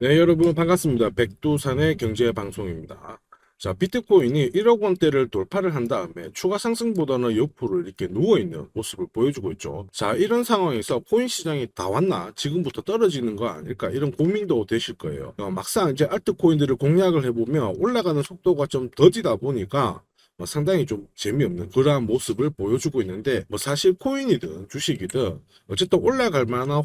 네, 여러분 반갑습니다. 백두산의 경제 방송입니다. 자, 비트코인이 1억 원대를 돌파를 한 다음에 추가 상승보다는 옆으로 이렇게 누워있는 모습을 보여주고 있죠. 자, 이런 상황에서 코인 시장이 다 왔나? 지금부터 떨어지는 거 아닐까? 이런 고민도 되실 거예요. 막상 이제 알트코인들을 공략을 해보면 올라가는 속도가 좀 더디다 보니까 상당히 좀 재미없는 그러한 모습을 보여주고 있는데 사실 코인이든 주식이든 어쨌든 올라갈 만한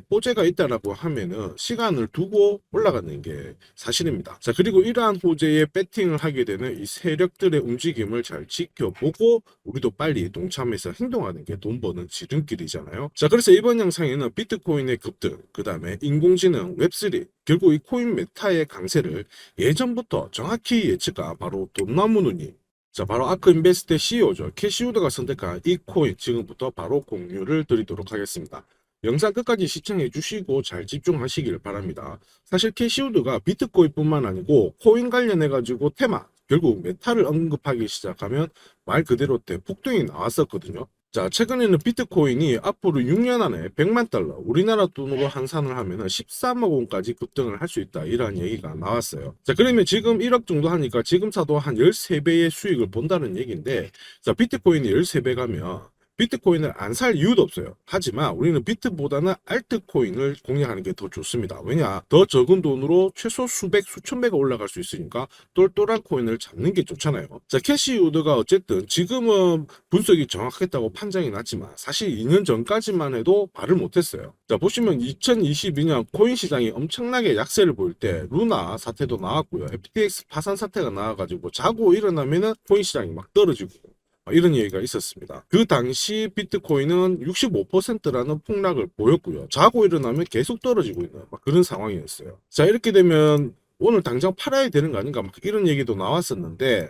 호재가 있다라고 하면은 시간을 두고 올라가는 게 사실입니다. 자, 그리고 이러한 호재에 배팅을 하게 되는 이 세력들의 움직임을 잘 지켜보고 우리도 빨리 동참해서 행동하는 게 돈 버는 지름길이잖아요. 자, 그래서 이번 영상에는 비트코인의 급등, 그 다음에 인공지능, 웹3, 결국 이 코인 메타의 강세를 예전부터 정확히 예측한 바로 돈나무누님, 자, 바로 아크인베스트의 CEO죠. 캐시우드가 선택한 이 코인 지금부터 바로 공유를 드리도록 하겠습니다. 영상 끝까지 시청해 주시고 잘 집중하시길 바랍니다. 사실 캐시우드가 비트코인뿐만 아니고 코인 관련해 가지고 테마, 결국 메타를 언급하기 시작하면 말 그대로 대폭등이 나왔었거든요. 자, 최근에는 비트코인이 앞으로 6년 안에 100만 달러, 우리나라 돈으로 환산을 하면 13억 원까지 급등을 할 수 있다. 이런 얘기가 나왔어요. 자, 그러면 지금 1억 정도 하니까 지금 사도 한 13배의 수익을 본다는 얘기인데, 자, 비트코인이 13배 가면 비트코인을 안 살 이유도 없어요. 하지만 우리는 비트보다는 알트코인을 공략하는 게 더 좋습니다. 왜냐? 더 적은 돈으로 최소 수백, 수천 배가 올라갈 수 있으니까 똘똘한 코인을 잡는 게 좋잖아요. 자, 캐시우드가 어쨌든 지금은 분석이 정확했다고 판정이 났지만 사실 2년 전까지만 해도 말을 못했어요. 자, 보시면 2022년 코인 시장이 엄청나게 약세를 보일 때 루나 사태도 나왔고요. FTX 파산 사태가 나와가지고 자고 일어나면은 코인 시장이 막 떨어지고 이런 얘기가 있었습니다. 그 당시 비트코인은 65%라는 폭락을 보였고요. 자고 일어나면 계속 떨어지고 있는 그런 상황이었어요. 자, 이렇게 되면 오늘 당장 팔아야 되는 거 아닌가 이런 얘기도 나왔었는데,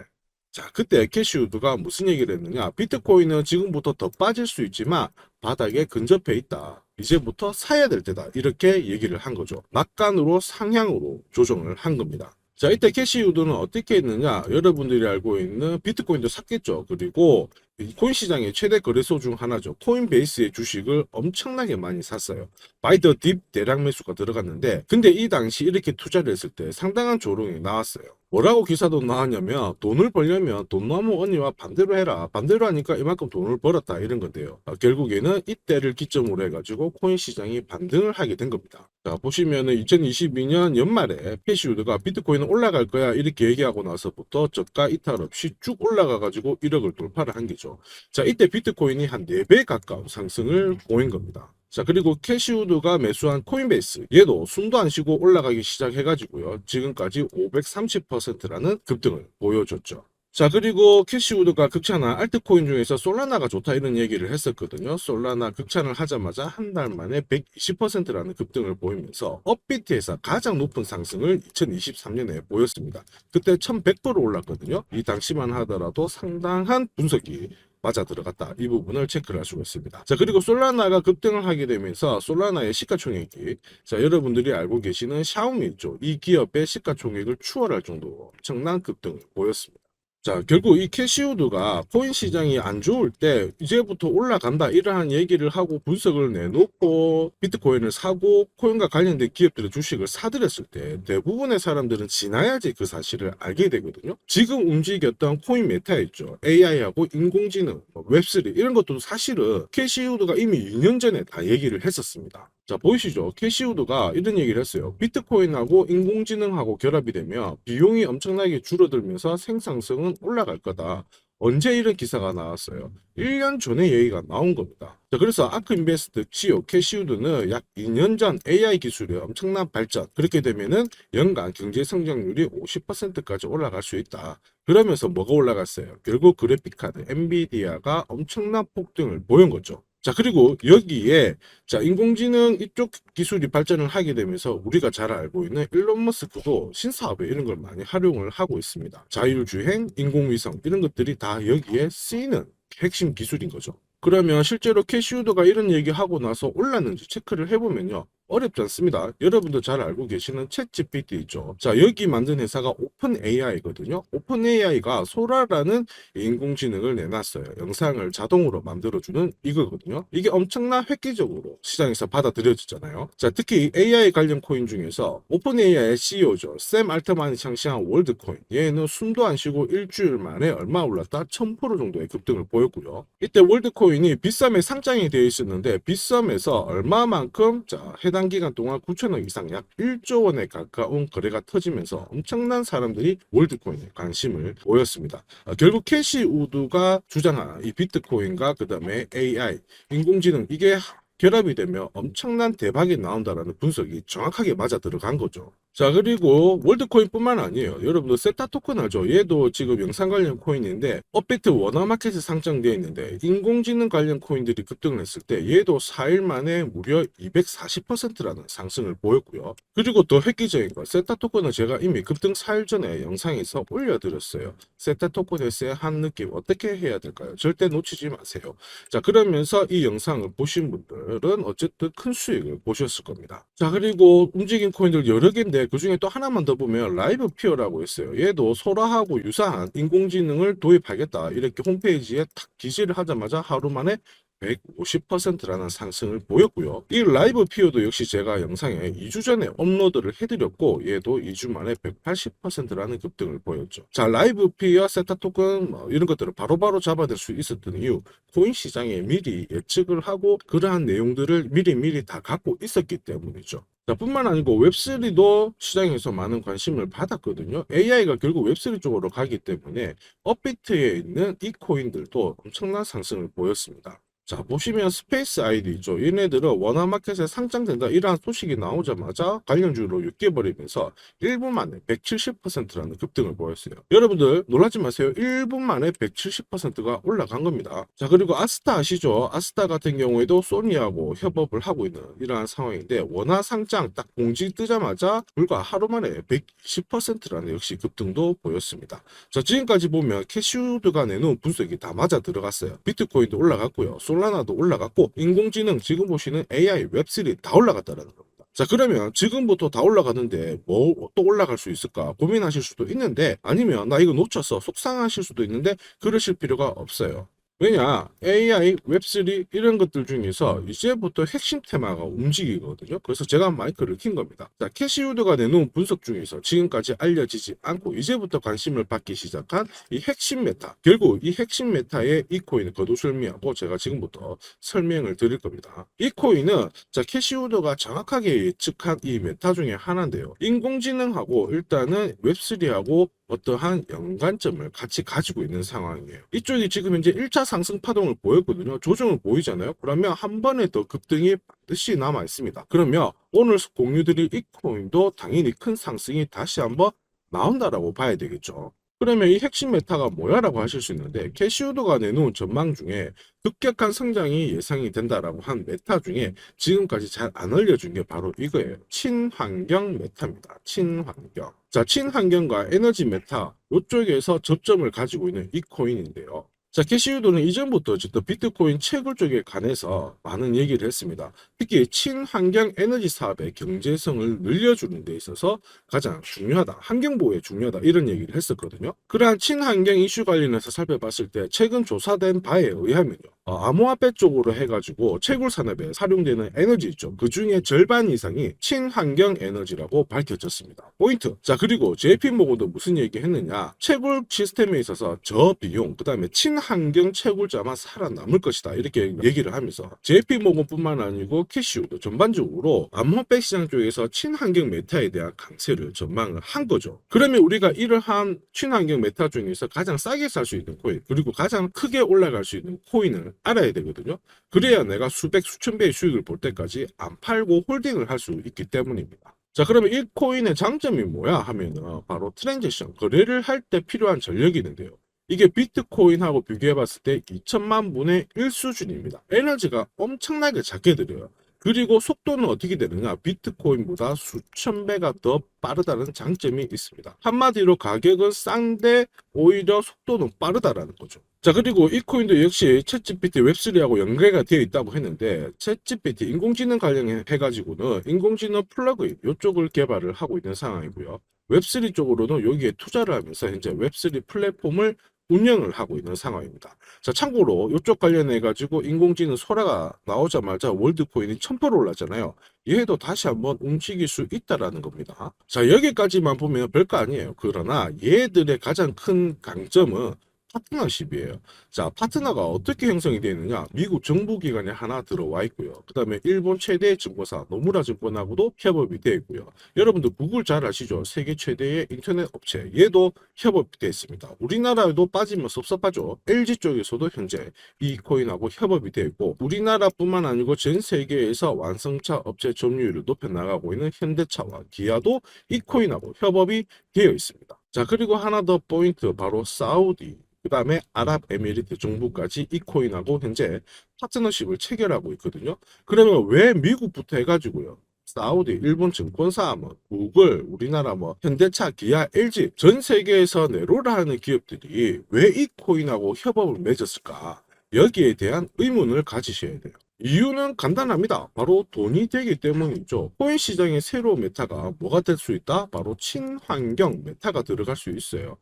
자, 그때 캐시우드가 무슨 얘기를 했느냐? 비트코인은 지금부터 더 빠질 수 있지만 바닥에 근접해 있다. 이제부터 사야 될 때다. 이렇게 얘기를 한 거죠. 낙관으로 상향으로 조정을 한 겁니다. 자, 이때 캐시우드는 어떻게 했느냐? 여러분들이 알고 있는 비트코인도 샀겠죠. 그리고 이 코인 시장의 최대 거래소 중 하나죠. 코인베이스의 주식을 엄청나게 많이 샀어요. 바이 더 딥 대량 매수가 들어갔는데, 근데 이 당시 이렇게 투자를 했을 때 상당한 조롱이 나왔어요. 뭐라고 기사도 나왔냐면 돈을 벌려면 돈나무 언니와 반대로 해라. 반대로 하니까 이만큼 돈을 벌었다 이런 건데요. 결국에는 이때를 기점으로 해가지고 코인 시장이 반등을 하게 된 겁니다. 자, 보시면은 2022년 연말에 캐시우드가 비트코인은 올라갈 거야 이렇게 얘기하고 나서부터 저가 이탈 없이 쭉 올라가가지고 1억을 돌파를 한 게죠. 자, 이때 비트코인이 한 4배 가까운 상승을 보인 겁니다. 자, 그리고 캐시우드가 매수한 코인베이스 얘도 숨도 안 쉬고 올라가기 시작해가지고요. 지금까지 530%라는 급등을 보여줬죠. 자, 그리고 캐시우드가 극찬한 알트코인 중에서 솔라나가 좋다 이런 얘기를 했었거든요. 솔라나 극찬을 하자마자 한 달 만에 120%라는 급등을 보이면서 업비트에서 가장 높은 상승을 2023년에 보였습니다. 그때 1100% 올랐거든요. 이 당시만 하더라도 상당한 분석이 맞아 들어갔다. 이 부분을 체크를 할 수가 있습니다. 자, 그리고 솔라나가 급등을 하게 되면서 솔라나의 시가총액이, 자, 여러분들이 알고 계시는 샤오미 있죠. 이 기업의 시가총액을 추월할 정도로 엄청난 급등을 보였습니다. 자, 결국 이 캐시우드가 코인 시장이 안 좋을 때 이제부터 올라간다 이러한 얘기를 하고 분석을 내놓고 비트코인을 사고 코인과 관련된 기업들의 주식을 사들였을 때 대부분의 사람들은 지나야지 그 사실을 알게 되거든요. 지금 움직였던 코인 메타 있죠. AI하고 인공지능, 웹3 이런 것도 사실은 캐시우드가 이미 2년 전에 다 얘기를 했었습니다. 자, 보이시죠? 캐시우드가 이런 얘기를 했어요. 비트코인하고 인공지능하고 결합이 되면 비용이 엄청나게 줄어들면서 생산성은 올라갈 거다. 언제 이런 기사가 나왔어요? 1년 전에 얘기가 나온 겁니다. 자, 그래서 아크인베스트 CEO 캐시우드는 약 2년 전 AI 기술의 엄청난 발전, 그렇게 되면은 연간 경제 성장률이 50%까지 올라갈 수 있다. 그러면서 뭐가 올라갔어요? 결국 그래픽카드 엔비디아가 엄청난 폭등을 보인 거죠. 자, 그리고 여기에, 자, 인공지능 이쪽 기술이 발전을 하게 되면서 우리가 잘 알고 있는 일론 머스크도 신사업에 이런 걸 많이 활용을 하고 있습니다. 자율주행, 인공위성 이런 것들이 다 여기에 쓰이는 핵심 기술인 거죠. 그러면 실제로 캐시우드가 이런 얘기하고 나서 올랐는지 체크를 해보면요. 어렵지 않습니다. 여러분도 잘 알고 계시는 챗GPT 있죠. 자, 여기 만든 회사가 오픈 AI거든요. 오픈 AI가 소라라는 인공지능을 내놨어요. 영상을 자동으로 만들어주는 이거거든요. 이게 엄청난 획기적으로 시장에서 받아들여지잖아요. 자, 특히 AI 관련 코인 중에서 오픈 AI의 CEO죠. 샘 알트만이 창시한 월드코인. 얘는 숨도 안 쉬고 일주일 만에 얼마 올랐다? 1000% 정도의 급등을 보였고요. 이때 월드코인이 빗썸에 상장이 되어 있었는데 빗썸에서 얼마만큼 해당 기간 동안 9천억 이상 약 1조 원에 가까운 거래가 터지면서 엄청난 사람들이 월드코인에 관심을 보였습니다. 결국 캐시 우드가 주장한 이 비트코인과 그 다음에 AI, 인공지능 이게 결합이 되면 엄청난 대박이 나온다라는 분석이 정확하게 맞아 들어간 거죠. 자, 그리고 월드코인뿐만 아니에요. 여러분들 세타 토큰 알죠? 얘도 지금 영상 관련 코인인데 업비트 워너마켓에 상장되어 있는데 인공지능 관련 코인들이 급등을 했을 때 얘도 4일 만에 무려 240%라는 상승을 보였고요. 그리고 더 획기적인 거 세타 토큰은 제가 이미 급등 4일 전에 영상에서 올려드렸어요. 세타 토큰에서의 한 느낌 어떻게 해야 될까요? 절대 놓치지 마세요. 자, 그러면서 이 영상을 보신 분들은 어쨌든 큰 수익을 보셨을 겁니다. 자, 그리고 움직인 코인들 여러 개인데 그 중에 또 하나만 더 보면 라이브 피어라고 있어요. 얘도 소라하고 유사한 인공지능을 도입하겠다 이렇게 홈페이지에 탁 기시를 하자마자 하루 만에 150%라는 상승을 보였고요. 이 라이브 피어도 역시 제가 영상에 2주 전에 업로드를 해드렸고 얘도 2주 만에 180%라는 급등을 보였죠. 자, 라이브 피어, 세타 토큰 이런 것들을 바로바로 잡아낼 수 있었던 이유 코인 시장에 미리 예측을 하고 그러한 내용들을 미리 다 갖고 있었기 때문이죠. 자, 뿐만 아니고 웹3도 시장에서 많은 관심을 받았거든요. AI가 결국 웹3 쪽으로 가기 때문에 업비트에 있는 이 코인들도 엄청난 상승을 보였습니다. 자, 보시면 스페이스 아이디 있죠. 얘네들은 워너마켓에 상장된다 이러한 소식이 나오자마자 관련주로 엮여버리면서 1분 만에 170%라는 급등을 보였어요. 여러분들 놀라지 마세요. 1분 만에 170%가 올라간 겁니다. 자, 그리고 아스타 아시죠? 아스타 같은 경우에도 소니하고 협업을 하고 있는 이러한 상황인데 원화 상장 딱 공지 뜨자마자 불과 하루 만에 120%라는 역시 급등도 보였습니다. 자, 지금까지 보면 캐시우드가 내놓은 분석이 다 맞아 들어갔어요. 비트코인도 올라갔고요. 솔라나도 올라갔고 인공지능 지금 보시는 AI 웹3 다 올라갔다는 겁니다. 자, 그러면 지금부터 다 올라가는데 뭐 또 올라갈 수 있을까 고민하실 수도 있는데 아니면 나 이거 놓쳤어 속상하실 수도 있는데 그러실 필요가 없어요. 왜냐 AI, 웹3 이런 것들 중에서 이제부터 핵심 테마가 움직이거든요. 그래서 제가 마이크를 킨 겁니다. 자, 캐시우드가 내놓은 분석 중에서 지금까지 알려지지 않고 이제부터 관심을 받기 시작한 이 핵심 메타, 결국 이 핵심 메타의 이 코인을 거두절미하고 제가 지금부터 설명을 드릴 겁니다. 이 코인은 자, 캐시우드가 정확하게 예측한 이 메타 중에 하나인데요. 인공지능하고 일단은 웹3하고 어떠한 연관점을 같이 가지고 있는 상황이에요. 이쪽이 지금 현재 1차 상승 파동을 보였거든요. 조정을 보이잖아요. 그러면 한 번에 더 급등이 반드시 남아 있습니다. 그러면 오늘 공유드릴 이 코인도 당연히 큰 상승이 다시 한번 나온다라고 봐야 되겠죠. 그러면 이 핵심 메타가 뭐야라고 하실 수 있는데 캐시우드가 내놓은 전망 중에 급격한 성장이 예상이 된다라고 한 메타 중에 지금까지 잘 안 알려준 게 바로 이거예요. 친환경 메타입니다. 친환경. 자, 친환경과 에너지 메타 이쪽에서 접점을 가지고 있는 이 코인인데요. 자, 캐시우드는 이전부터 어쨌든 비트코인 채굴 쪽에 관해서 많은 얘기를 했습니다. 특히 친환경 에너지 사업의 경제성을 늘려주는 데 있어서 가장 중요하다. 환경보호에 중요하다. 이런 얘기를 했었거든요. 그러한 친환경 이슈 관련해서 살펴봤을 때 최근 조사된 바에 의하면요. 암호화폐 쪽으로 해가지고 채굴 산업에 사용되는 에너지 있죠. 그 중에 절반 이상이 친환경 에너지라고 밝혀졌습니다. 포인트. 자, 그리고 JP모건도 무슨 얘기 했느냐. 채굴 시스템에 있어서 저비용, 그 다음에 친환경 채굴자만 살아남을 것이다. 이렇게 얘기를 하면서 JP모건뿐만 아니고 캐시우드 전반적으로 암호화폐 시장 쪽에서 친환경 메타에 대한 강세를 전망을 한 거죠. 그러면 우리가 이러한 친환경 메타 중에서 가장 싸게 살 수 있는 코인, 그리고 가장 크게 올라갈 수 있는 코인을 알아야 되거든요. 그래야 내가 수백 수천 배의 수익을 볼 때까지 안 팔고 홀딩을 할 수 있기 때문입니다. 자, 그러면 이 코인의 장점이 뭐야 하면은 바로 트랜잭션, 거래를 할 때 필요한 전력이 있는데요. 이게 비트코인하고 비교해 봤을 때 2천만 분의 1 수준입니다. 에너지가 엄청나게 작게 들여요. 그리고 속도는 어떻게 되느냐, 비트코인보다 수천 배가 더 빠르다는 장점이 있습니다. 한마디로 가격은 싼데 오히려 속도는 빠르다라는 거죠. 자, 그리고 이 코인도 역시 챗GPT 웹3하고 연계가 되어 있다고 했는데, 챗GPT 인공지능 관련해가지고는 인공지능 플러그인 요쪽을 개발을 하고 있는 상황이고요. 웹3 쪽으로는 여기에 투자를 하면서 현재 웹3 플랫폼을 운영을 하고 있는 상황입니다. 자, 참고로 이쪽 관련해가지고 인공지능 소라가 나오자마자 월드코인이 1000% 올랐잖아요. 얘도 다시 한번 움직일 수 있다라는 겁니다. 자, 여기까지만 보면 별거 아니에요. 그러나 얘들의 가장 큰 강점은 파트너십이에요. 자, 파트너가 어떻게 형성이 되어 있느냐? 미국 정부기관에 하나 들어와 있고요. 그 다음에 일본 최대 증권사 노무라 증권하고도 협업이 되어 있고요. 여러분들 구글 잘 아시죠? 세계 최대의 인터넷 업체. 얘도 협업이 되어 있습니다. 우리나라에도 빠지면 섭섭하죠. LG 쪽에서도 현재 이 코인하고 협업이 되어 있고, 우리나라뿐만 아니고 전 세계에서 완성차 업체 점유율을 높여나가고 있는 현대차와 기아도 이 코인하고 협업이 되어 있습니다. 자, 그리고 하나 더 포인트, 바로 사우디, 그 다음에 아랍에미리트 정부까지 이 코인하고 현재 파트너십을 체결하고 있거든요. 그러면 왜 미국부터 해가지고요? 사우디, 일본 증권사, 뭐 구글, 우리나라 뭐 현대차, 기아, LG 전 세계에서 내로라 하는 기업들이 왜 이 코인하고 협업을 맺었을까? 여기에 대한 의문을 가지셔야 돼요. 이유는 간단합니다. 바로 돈이 되기 때문이죠. 코인 시장의 새로운 메타가 뭐가 될 수 있다? 바로 친환경 메타가 들어갈 수 있어요.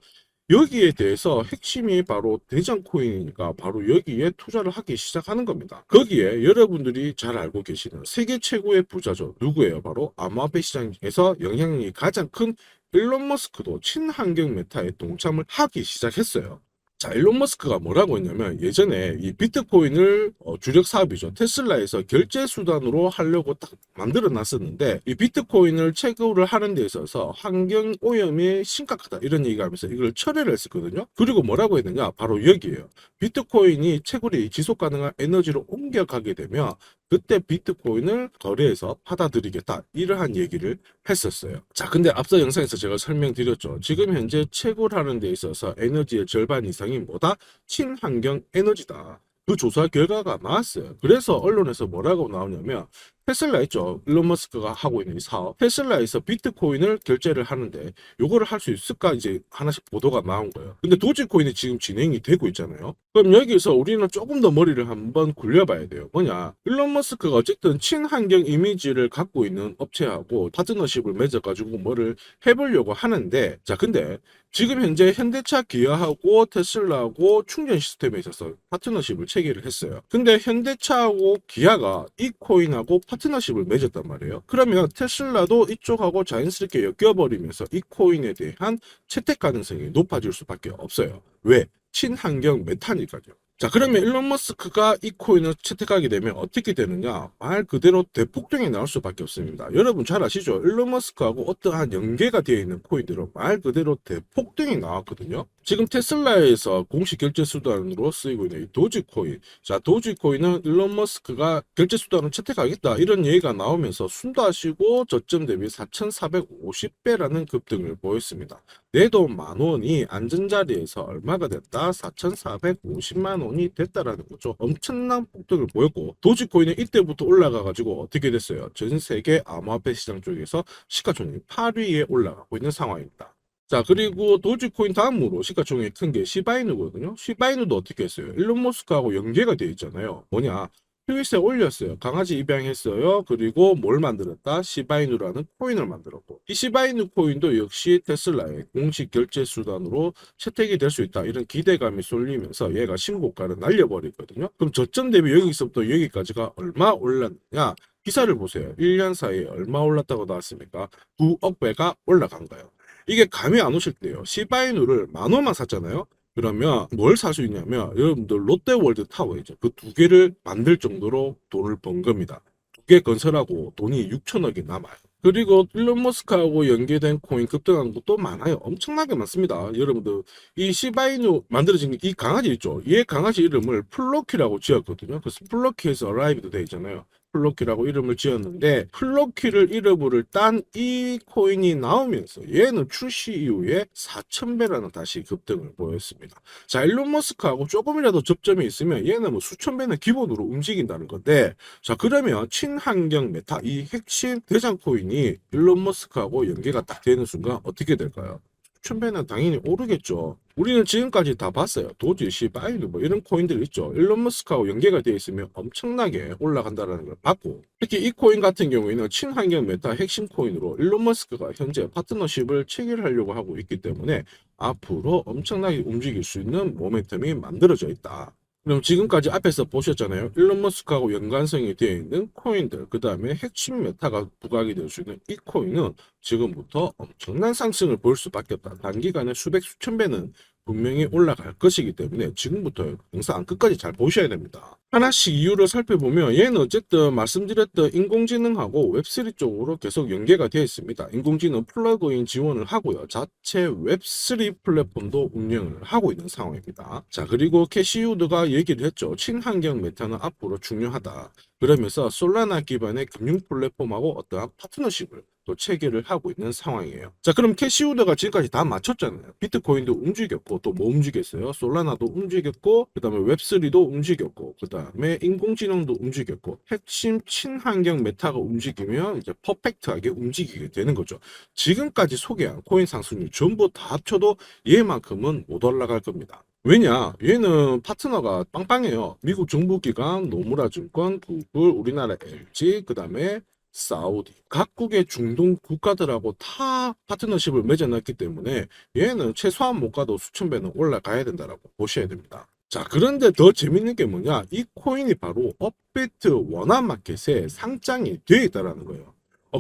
여기에 대해서 핵심이 바로 대장 코인이니까 바로 여기에 투자를 하기 시작하는 겁니다. 거기에 여러분들이 잘 알고 계시는 세계 최고의 부자죠. 누구예요? 바로 암호화폐 시장에서 영향력이 가장 큰 일론 머스크도 친환경 메타에 동참을 하기 시작했어요. 자, 일론 머스크가 뭐라고 했냐면 예전에 이 비트코인을 주력 사업이죠. 테슬라에서 결제 수단으로 하려고 딱 만들어 놨었는데, 이 비트코인을 채굴을 하는 데 있어서 환경 오염이 심각하다 이런 얘기가 하면서 이걸 철회를 했었거든요. 그리고 뭐라고 했느냐? 바로 여기에요. 비트코인이 채굴이 지속 가능한 에너지로 옮겨가게 되면 그때 비트코인을 거래해서 받아들이겠다 이러한 얘기를 했었어요. 자, 근데 앞서 영상에서 제가 설명드렸죠. 지금 현재 채굴하는 데 있어서 에너지의 절반 이상이 뭐다? 친환경 에너지다. 그 조사 결과가 나왔어요. 그래서 언론에서 뭐라고 나오냐면, 테슬라 있죠. 일론 머스크가 하고 있는 이 사업. 테슬라에서 비트코인을 결제를 하는데 요거를 할 수 있을까 이제 하나씩 보도가 나온 거예요. 근데 도지코인이 지금 진행이 되고 있잖아요. 그럼 여기서 우리는 조금 더 머리를 한번 굴려봐야 돼요. 뭐냐? 일론 머스크가 어쨌든 친환경 이미지를 갖고 있는 업체하고 파트너십을 맺어가지고 뭐를 해보려고 하는데, 자, 근데 지금 현재 현대차, 기아하고 테슬라하고 충전 시스템에 있어서 파트너십을 체결을 했어요. 근데 현대차하고 기아가 이 코인하고 파트너십을 맺었단 말이에요. 그러면 테슬라도 이쪽하고 자연스럽게 엮여버리면서 이 코인에 대한 채택 가능성이 높아질 수밖에 없어요. 왜? 친환경 메타니까요. 자, 그러면 일론 머스크가 이 코인을 채택하게 되면 어떻게 되느냐? 말 그대로 대폭등이 나올 수밖에 없습니다. 여러분 잘 아시죠? 일론 머스크하고 어떠한 연계가 되어 있는 코인들은 말 그대로 대폭등이 나왔거든요. 지금 테슬라에서 공식 결제 수단으로 쓰이고 있는 이 도지코인. 자, 도지코인은 일론 머스크가 결제 수단을 채택하겠다 이런 얘기가 나오면서 순도하시고 저점 대비 4,450배라는 급등을 보였습니다. 내 돈 만 원이 안전자리에서 얼마가 됐다? 4,450만 원이 됐다라는 거죠. 엄청난 폭등을 보였고, 도지코인은 이때부터 올라가가지고 어떻게 됐어요? 전 세계 암호화폐 시장 쪽에서 시가총액 8위에 올라가고 있는 상황입니다. 자, 그리고 도지코인 다음으로 시가총액이 큰 게 시바이누거든요. 시바이누도 어떻게 했어요? 일론 머스크하고 연계가 되어 있잖아요. 뭐냐? 트윗에 올렸어요. 강아지 입양했어요. 그리고 뭘 만들었다? 시바이누라는 코인을 만들었고, 이 시바이누 코인도 역시 테슬라의 공식 결제 수단으로 채택이 될 수 있다 이런 기대감이 쏠리면서 얘가 신고가를 날려버리거든요. 그럼 저점 대비 여기서부터 여기까지가 얼마 올랐느냐? 기사를 보세요. 1년 사이에 얼마 올랐다고 나왔습니까? 9억 배가 올라간 거예요. 이게 감이 안 오실 때요. 시바이누를 10,000원만 샀잖아요. 그러면 뭘 살 수 있냐면 여러분들 롯데월드 타워 있죠. 그 두 개를 만들 정도로 돈을 번 겁니다. 두 개 건설하고 돈이 6천억이 남아요. 그리고 일론 머스크하고 연계된 코인 급등한 것도 많아요. 엄청나게 많습니다. 여러분들 이 시바이누 만들어진 이 강아지 있죠. 이 강아지 이름을 플로키라고 지었거든요. 그래서 플로키에서 어라이브도 돼 있잖아요. 플로키라고 이름을 지었는데, 플로키를 이름을 딴 이 코인이 나오면서 얘는 출시 이후에 4,000배라는 다시 급등을 보였습니다. 자, 일론 머스크하고 조금이라도 접점이 있으면 얘는 뭐 수천 배는 기본으로 움직인다는 건데, 자, 그러면 친환경 메타 이 핵심 대장 코인이 일론 머스크하고 연계가 딱 되는 순간 어떻게 될까요? 수천 배는 당연히 오르겠죠. 우리는 지금까지 다 봤어요. 도지, 시바이누 뭐 이런 코인들 있죠. 일론 머스크하고 연계가 되어 있으면 엄청나게 올라간다는 걸 봤고, 특히 이 코인 같은 경우에는 친환경 메타 핵심 코인으로 일론 머스크가 현재 파트너십을 체결하려고 하고 있기 때문에 앞으로 엄청나게 움직일 수 있는 모멘텀이 만들어져 있다. 그럼 지금까지 앞에서 보셨잖아요. 일론 머스크하고 연관성이 되어 있는 코인들, 그 다음에 핵심 메타가 부각이 될 수 있는 이 코인은 지금부터 엄청난 상승을 볼 수밖에 없다. 단기간에 수백 수천 배는 분명히 올라갈 것이기 때문에 지금부터 영상 끝까지 잘 보셔야 됩니다. 하나씩 이유를 살펴보면 얘는 어쨌든 말씀드렸던 인공지능하고 웹3 쪽으로 계속 연계가 되어 있습니다. 인공지능 플러그인 지원을 하고요. 자체 웹3 플랫폼도 운영을 하고 있는 상황입니다. 자, 그리고 캐시우드가 얘기를 했죠. 친환경 메타는 앞으로 중요하다. 그러면서 솔라나 기반의 금융 플랫폼하고 어떠한 파트너십을 또 체결을 하고 있는 상황이에요. 자, 그럼 캐시우드가 지금까지 다 맞췄잖아요. 비트코인도 움직였고 또 뭐 움직였어요? 솔라나도 움직였고 그다음에 웹3도 움직였고 그다음에 인공지능도 움직였고 핵심 친환경 메타가 움직이면 이제 퍼펙트하게 움직이게 되는 거죠. 지금까지 소개한 코인 상승률 전부 다 합쳐도 얘만큼은 못 올라갈 겁니다. 왜냐? 얘는 파트너가 빵빵해요. 미국 정부기관, 노무라 증권, 구글, 우리나라 LG, 그 다음에 사우디. 각국의 중동 국가들하고 다 파트너십을 맺어놨기 때문에 얘는 최소한 못 가도 수천 배는 올라가야 된다라고 보셔야 됩니다. 자, 그런데 더 재밌는 게 뭐냐? 이 코인이 바로 업비트 원화마켓에 상장이 되어 있다라는 거예요.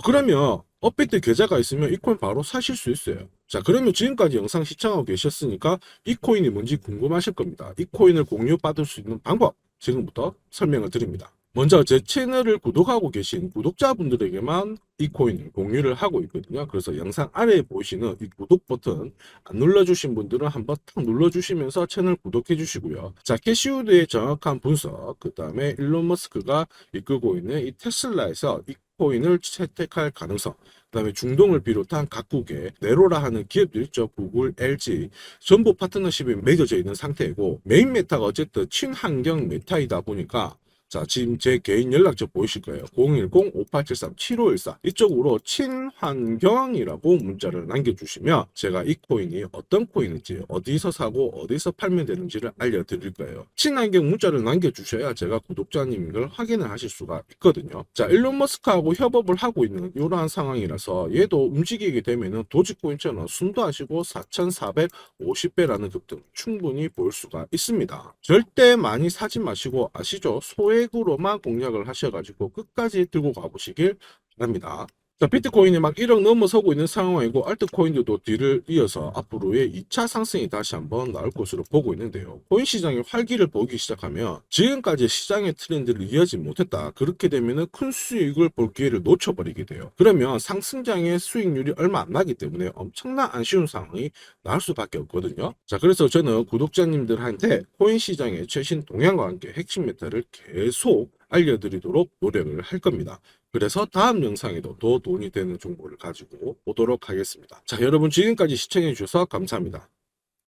그러면 업비트 계좌가 있으면 이 코인 바로 사실 수 있어요. 자, 그러면 지금까지 영상 시청하고 계셨으니까 이 코인이 뭔지 궁금하실 겁니다. 이 코인을 공유받을 수 있는 방법 지금부터 설명을 드립니다. 먼저 제 채널을 구독하고 계신 구독자분들에게만 이 코인을 공유를 하고 있거든요. 그래서 영상 아래에 보이시는 이 구독 버튼 안 눌러주신 분들은 한번 탁 눌러주시면서 채널 구독해 주시고요. 자, 캐시우드의 정확한 분석, 그 다음에 일론 머스크가 이끌고 있는 이 테슬라에서 이 코인을 채택할 가능성, 그다음에 중동을 비롯한 각국의 네로라 하는 기업들 있죠. 구글, LG 전부 파트너십이 맺어져 있는 상태이고 메인 메타가 어쨌든 친환경 메타이다 보니까 자, 지금 제 개인 연락처 보이실 거예요. 010-5873-7514 이쪽으로 친환경이라고 문자를 남겨주시면 제가 이 코인이 어떤 코인인지 어디서 사고 어디서 팔면 되는지를 알려드릴 거예요. 친환경 문자를 남겨주셔야 제가 구독자님인 걸 확인을 하실 수가 있거든요. 자, 일론 머스크하고 협업을 하고 있는 이러한 상황이라서 얘도 움직이게 되면은 도지코인처럼 숨도 안 쉬고 4,450배라는 급등 충분히 볼 수가 있습니다. 절대 많이 사지 마시고 아시죠? 소액으로만 공략을 하셔가지고 끝까지 들고 가보시길 바랍니다. 자, 비트코인이 막 1억 넘어서고 있는 상황이고 알트코인들도 뒤를 이어서 앞으로의 2차 상승이 다시 한번 나올 것으로 보고 있는데요. 코인 시장의 활기를 보기 시작하면 지금까지 시장의 트렌드를 이어지 못했다. 그렇게 되면 큰 수익을 볼 기회를 놓쳐버리게 돼요. 그러면 상승장의 수익률이 얼마 안 나기 때문에 엄청난 아쉬운 상황이 나올 수밖에 없거든요. 자, 그래서 저는 구독자님들한테 코인 시장의 최신 동향과 함께 핵심 메타를 계속 알려드리도록 노력을 할 겁니다. 그래서 다음 영상에도 더 돈이 되는 정보를 가지고 오도록 하겠습니다. 자, 여러분 지금까지 시청해 주셔서 감사합니다.